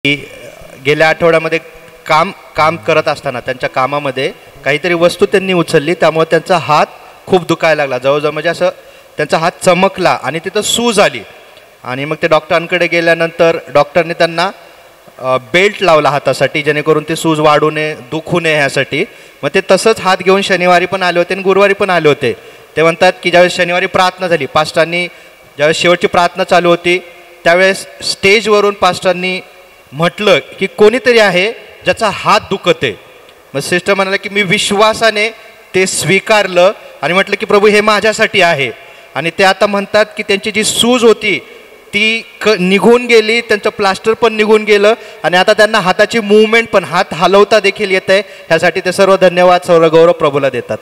की गेल्या आठवड्यामध्ये काम करत असताना त्यांच्या कामामध्ये काहीतरी वस्तू त्यांनी उचलली, त्यामुळे त्यांचा हात खूप दुखायला लागला. जवळजवळ म्हणजे असं त्यांचा हात चमकला आणि तिथं सूज आली. आणि मग ते डॉक्टरांकडे गेल्यानंतर डॉक्टरने त्यांना बेल्ट लावला हातासाठी, जेणेकरून ते सूज वाढू नये, दुखू नये ह्यासाठी. मग ते तसंच हात घेऊन शनिवारी पण आले होते आणि गुरुवारी पण आले होते. ते म्हणतात की ज्यावेळेस शनिवारी प्रार्थना झाली, पास्टरांनी ज्यावेळेस शेवटची प्रार्थना चालू होती त्यावेळेस स्टेजवरून पास्टरांनी म्हटलं की कोणीतरी आहे ज्याचा हात दुखत आहे. मग सिस्टर म्हणाले की मी विश्वासाने ते स्वीकारलं आणि म्हटलं की प्रभू हे माझ्यासाठी आहे. आणि ते आता म्हणतात की त्यांची जी सूज होती ती निघून गेली, त्यांचं प्लास्टर पण निघून गेलं आणि आता त्यांना हाताची मूवमेंट पण, हात हलवता देखील येत आहे. ह्यासाठी ते सर्व धन्यवाद, सर्व गौरव प्रभूला देतात.